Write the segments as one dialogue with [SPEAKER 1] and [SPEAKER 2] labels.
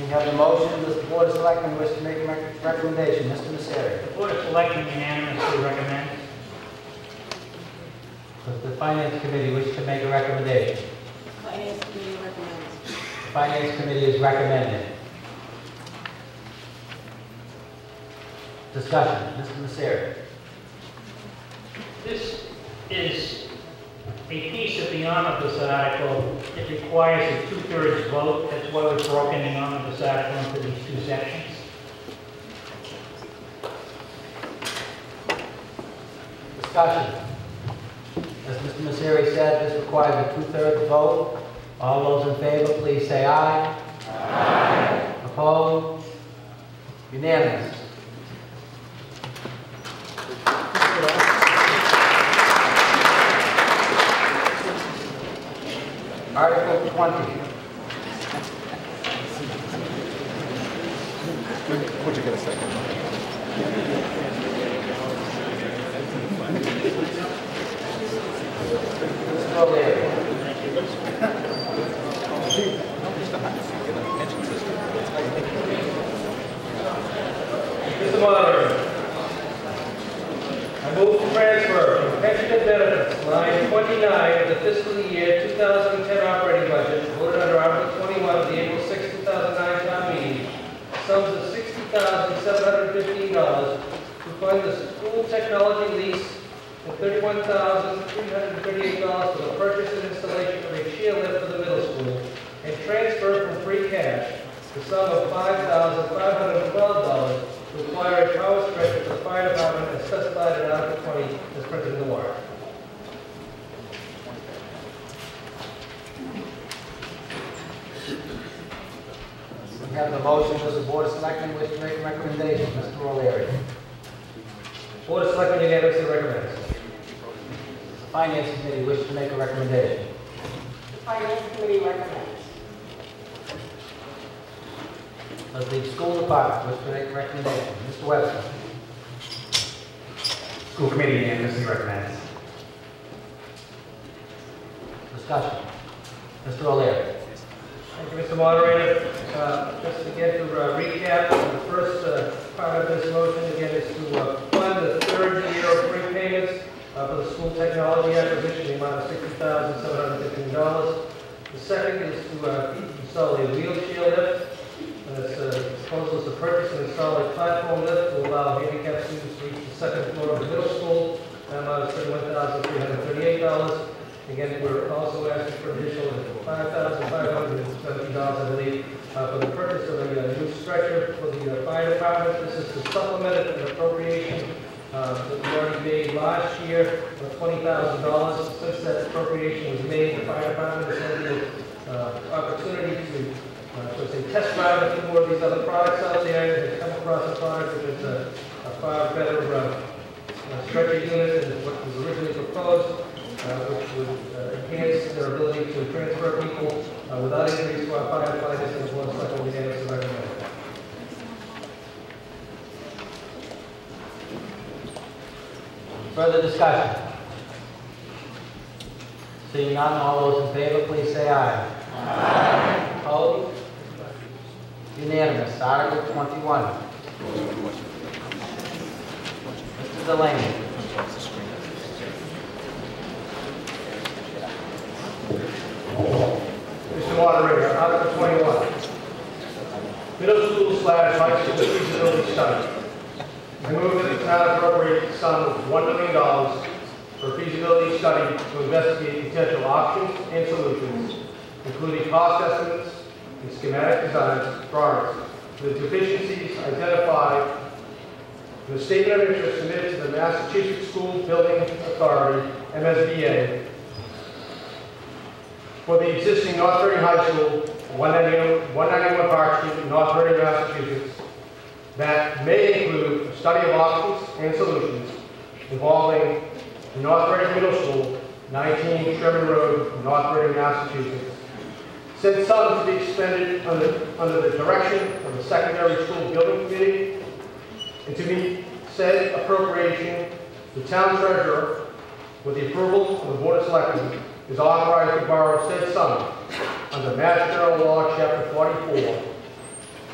[SPEAKER 1] We have the motion. Does the Board of Selectmen wish to make a recommendation? Mr. Messeri.
[SPEAKER 2] The Board of Selectmen unanimously recommends.
[SPEAKER 1] Does the Finance Committee wish to make a recommendation?
[SPEAKER 3] Finance Committee recommends.
[SPEAKER 1] The Finance Committee is recommending. Discussion. Mr. Messeri.
[SPEAKER 2] This is a piece of the omnibus article. It requires a 2/3 vote. That's why we've broken the omnibus article into these two sections.
[SPEAKER 1] Discussion. As Mr. Messeri said, this requires a 2/3 vote. All those in favor, please say aye. Aye. Opposed? Unanimous. Article 20.
[SPEAKER 4] Would you get a second?
[SPEAKER 1] Mr. O'Leary.
[SPEAKER 5] Mr. Moderator, I move to transfer from pension and benefits, line 29 of the fiscal year 2010 operating budget, voted under Article 21 of the April 6, 2009 town meeting, sums of $60,715 to fund the school technology lease and $31,338 for the purchase and installation of a chair lift for the middle school, and transfer from free cash the sum of $5,512 to acquire a power stretcher for the fire department as specified in Article 20 as printed in the warrant.
[SPEAKER 1] We have the motion. Does the Board of Selectmen wish to make a recommendation? Mr. O'Leary.
[SPEAKER 5] Board of Selectmen unanimously recommends.
[SPEAKER 1] Does the Finance Committee wish to make a recommendation?
[SPEAKER 3] Finance Committee recommends.
[SPEAKER 1] Does the School Department wish to make a recommendation? Mr. Webster.
[SPEAKER 6] School Committee unanimously recommends.
[SPEAKER 1] Discussion. Mr. O'Leary.
[SPEAKER 5] Thank you, Mr. Moderator. Just again to recap, the first part of this motion again is to fund the third year of prepayments for the school technology acquisition, the amount of $60,715. The second is to install a wheelchair lift. This proposal is to purchase and install a platform lift to allow handicapped students to reach the second floor of the middle school. That amount is $31,338. Again, we're also asking for additional $5,570, I believe, for the purchase of a new stretcher for the fire department. This is to supplement an appropriation that we already made last year for $20,000. Since that appropriation was made, the fire department has had the opportunity to test drive a few more of these other products out there. They've come across a product which is a far better stretcher unit than what was originally proposed, which would enhance their ability to transfer people without increase to our firefighters, and as well as like what we had to recommend.
[SPEAKER 1] Further discussion? Seeing none, all those in favor, please say aye. Aye. Opposed? Unanimous. Article 21. Mr. Delaney.
[SPEAKER 5] Mr. Moderator, Article 21. Middle school / high school feasibility study. I move that the town appropriate the sum of $1 million for a feasibility study to investigate potential options and solutions, including cost estimates and schematic designs, drawings, for the deficiencies identified in the statement of interest submitted to the Massachusetts School Building Authority, MSBA, for the existing North Reading High School, 191 Park Street, North Reading, Massachusetts, that may include a study of options and solutions involving the North Reading Middle School, 19 Sherman Road, North Reading, Massachusetts. Said sum to be expended under the direction of the Secondary School Building Committee, and to meet said appropriation, the town treasurer, with the approval of the Board of Selectmen, is authorized to borrow said sum under Mass General Law, Chapter 44,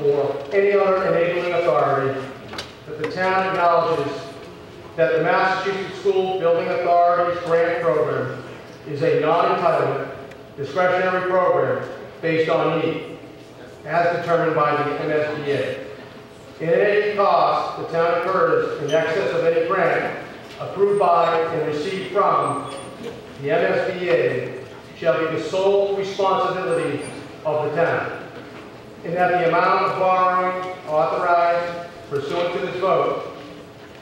[SPEAKER 5] or any other enabling authority, that the town acknowledges that the Massachusetts School Building Authority's grant program is a non-entitlement, discretionary program based on need, as determined by the MSBA. In any cost the town incurs in excess of any grant approved by and received from the MSBA shall be the sole responsibility of the town, and that the amount of borrowing authorized pursuant to this vote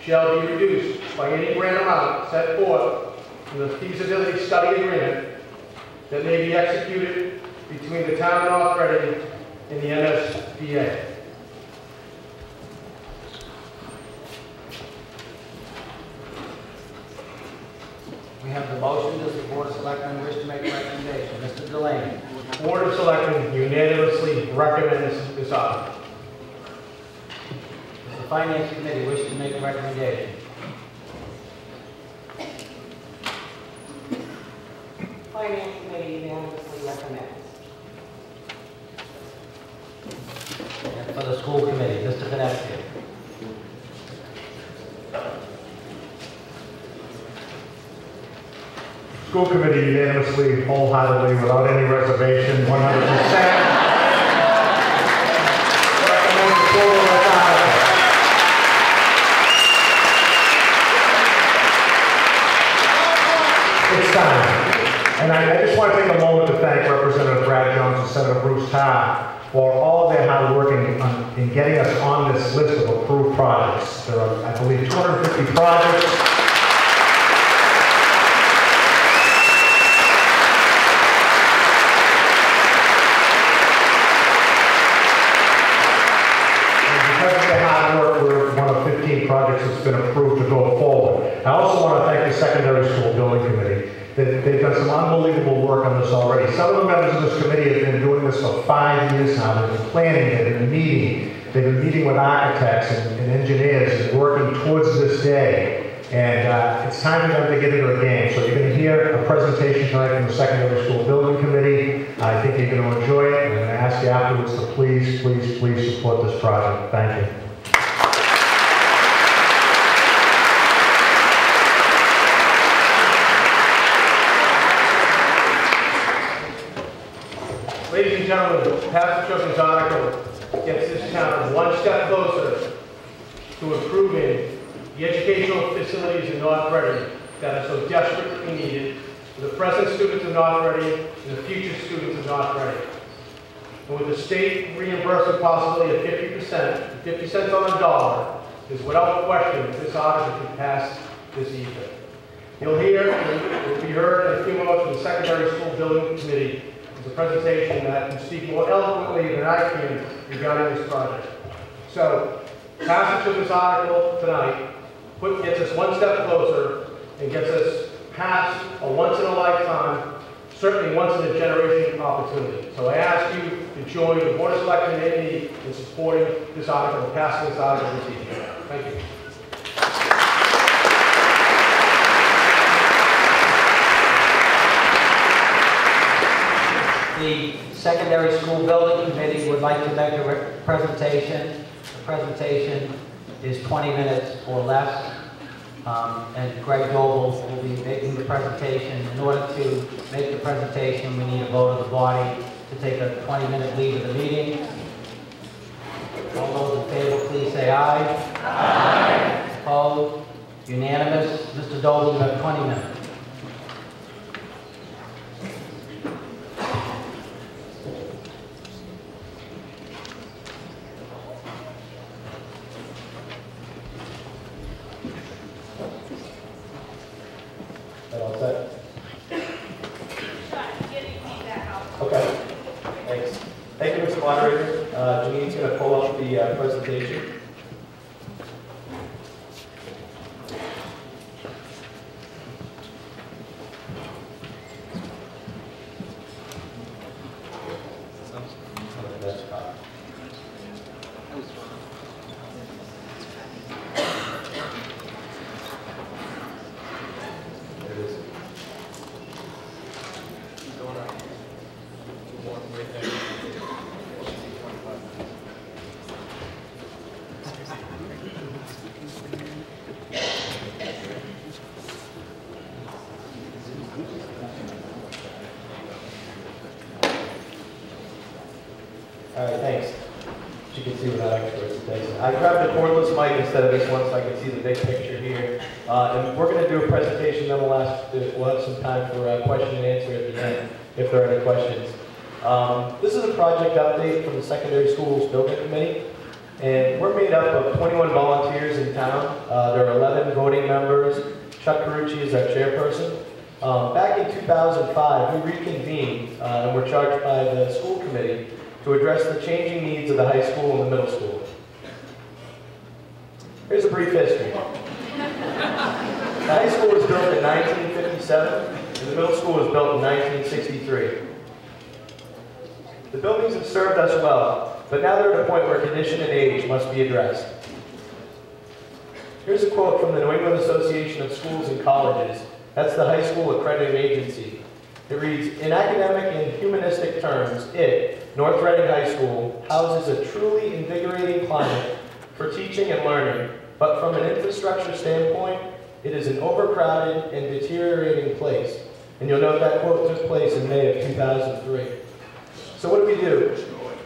[SPEAKER 5] shall be reduced by any grant amount set forth in the feasibility study agreement that may be executed between the town of North Reading and the MSBA.
[SPEAKER 1] We have the motion. Does the Board of Selectmen wish to make a recommendation? Mr. Delaney.
[SPEAKER 5] Board of Selectmen unanimously recommends this item.
[SPEAKER 1] Does the Finance Committee wish to make a recommendation?
[SPEAKER 3] Finance Committee unanimously recommends.
[SPEAKER 1] And for the School Committee, Mr. Knesset.
[SPEAKER 6] School Committee unanimously, wholeheartedly, without any reservation, 100%. Recommend approval of this article. It's time. And I just want to take a moment to thank Representative Brad Jones and Senator Bruce Tarr for all of their hard work in getting us on this list of approved projects. There are, I believe, 250 projects. Projects that's been approved to go forward. I also want to thank the Secondary School Building Committee. They've done some unbelievable work on this already. Some of the members of this committee have been doing this for 5 years now. They've been planning it, they've been meeting. They've been meeting with architects and engineers and working towards this day. And it's time for them to get into the game. So you're going to hear a presentation tonight from the Secondary School Building Committee. I think you're going to enjoy it. And I'm going to ask you afterwards to please, please, please support this project. Thank you.
[SPEAKER 5] Ladies and gentlemen, passage of this article gets this town one step closer to improving the educational facilities in North Reading that are so desperately needed for the present students of North Reading and the future students of North Reading. And with the state reimbursement possibility of 50%, 50 cents on the dollar, is without question this article can pass this evening. You'll hear, it will be heard in a few moments from the Secondary School Building Committee. It's a presentation that can speak more eloquently than I can regarding this project. So, passage of this article tonight gets us one step closer and gets us past a once-in-a-lifetime, certainly once-in-a-generation opportunity. So I ask you to join the Board of Selectmen and me in supporting this article and passing this article this evening. Thank you.
[SPEAKER 1] The Secondary School Building Committee would like to make a presentation. The presentation is 20 minutes or less, and Greg Doble will be making the presentation. In order to make the presentation, we need a vote of the body to take a 20-minute leave of the meeting. All those in favor, please say aye. Aye. Opposed? Unanimous. Mr. Doble, you have 20 minutes.
[SPEAKER 4] Okay, thanks. Thank you, Mr. Moderator. Janine's going to pull up the presentation. All right, thanks. As you can see without experts, it does. I grabbed a cordless mic instead of this one so I can see the big picture here. And we're going to do a presentation, then we'll have some time for question and answer at the end, if there are any questions. This is a project update from the Secondary Schools Building Committee. And we're made up of 21 volunteers in town. There are 11 voting members. Chuck Carucci is our chairperson. Back in 2005, we reconvened and were charged by the school committee to address the changing needs of the high school and the middle school. Here's a brief history. The high school was built in 1957, and the middle school was built in 1963. The buildings have served us well, but now they're at a point where condition and age must be addressed. Here's a quote from the New England Association of Schools and Colleges. That's the high school accrediting agency. It reads, in academic and humanistic terms, North Reading High School, houses a truly invigorating climate for teaching and learning, but from an infrastructure standpoint, it is an overcrowded and deteriorating place. And you'll note that quote took place in May of 2003. So what did we do?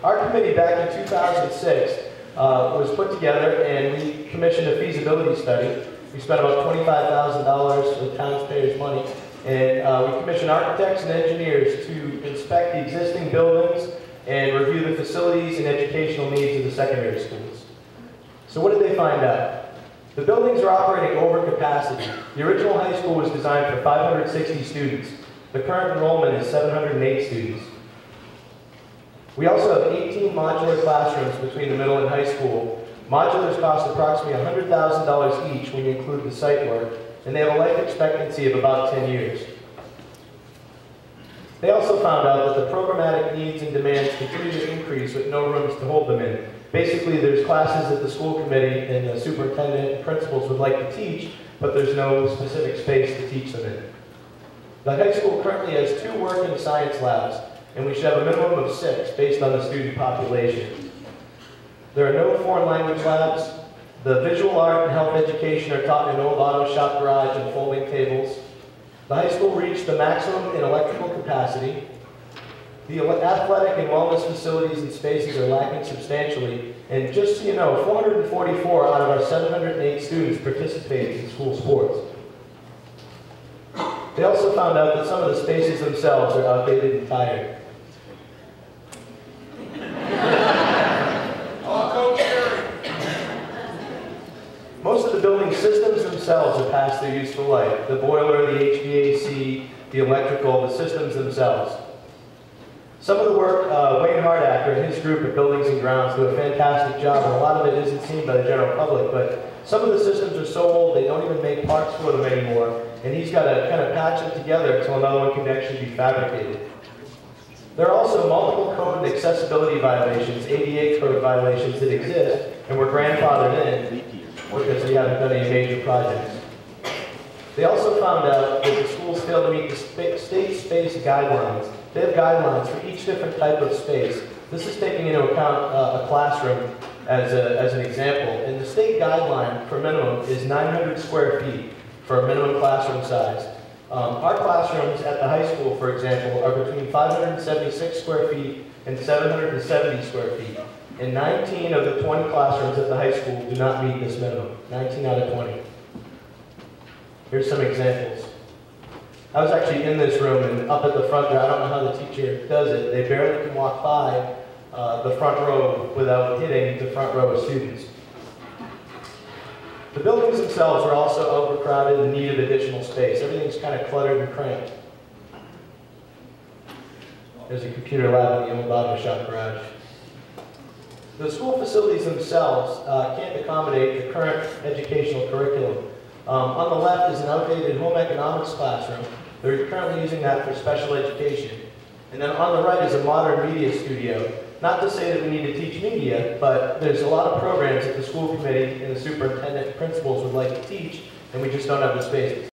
[SPEAKER 4] Our committee back in 2006 was put together and we commissioned a feasibility study. We spent about $25,000 of the taxpayers' money, and we commissioned architects and engineers to inspect the existing buildings and review the facilities and educational needs of the secondary schools. So what did they find out? The buildings are operating over capacity. The original high school was designed for 560 students. The current enrollment is 708 students. We also have 18 modular classrooms between the middle and high school. Modulars cost approximately $100,000 each when you include the site work, and they have a life expectancy of about 10 years. They also found out that the programmatic needs and demands continue to increase with no rooms to hold them in. Basically, there's classes that the school committee and the superintendent and principals would like to teach, but there's no specific space to teach them in. The high school currently has 2 working science labs, and we should have a minimum of 6 based on the student population. There are no foreign language labs. The visual art and health education are taught in an old auto shop garage and folding tables. The high school reached the maximum in electrical capacity. The athletic and wellness facilities and spaces are lacking substantially. And just so you know, 444 out of our 708 students participate in school sports. They also found out that some of the spaces themselves are outdated and tired. Most of the building systems themselves are past their useful life. The boiler, the HVAC, the electrical, the systems themselves. Some of the work, Wayne Hardacker and his group at Buildings and Grounds do a fantastic job, and a lot of it isn't seen by the general public, but some of the systems are so old they don't even make parts for them anymore, and he's got to kind of patch them together until another one can actually be fabricated. There are also multiple code and accessibility violations, ADA code violations that exist, and were grandfathered in because we haven't done any major projects. They also found out that the schools fail to meet the state space guidelines. They have guidelines for each different type of space. This is taking into account a classroom as an example. And the state guideline for minimum is 900 square feet for a minimum classroom size. Our classrooms at the high school, for example, are between 576 square feet and 770 square feet. And 19 of the 20 classrooms at the high school do not meet this minimum. 19 out of 20. Here's some examples. I was actually in this room, and up at the front there, I don't know how the teacher does it. They barely can walk by the front row without hitting the front row of students. The buildings themselves are also overcrowded and need of additional space. Everything's kind of cluttered and cramped. There's a computer lab in the old auto shop garage. The school facilities themselves can't accommodate the current educational curriculum. On the left is an outdated home economics classroom. They're currently using that for special education. And then on the right is a modern media studio. Not to say that we need to teach media, but there's a lot of programs that the school committee and the superintendent and principals would like to teach, and we just don't have the space.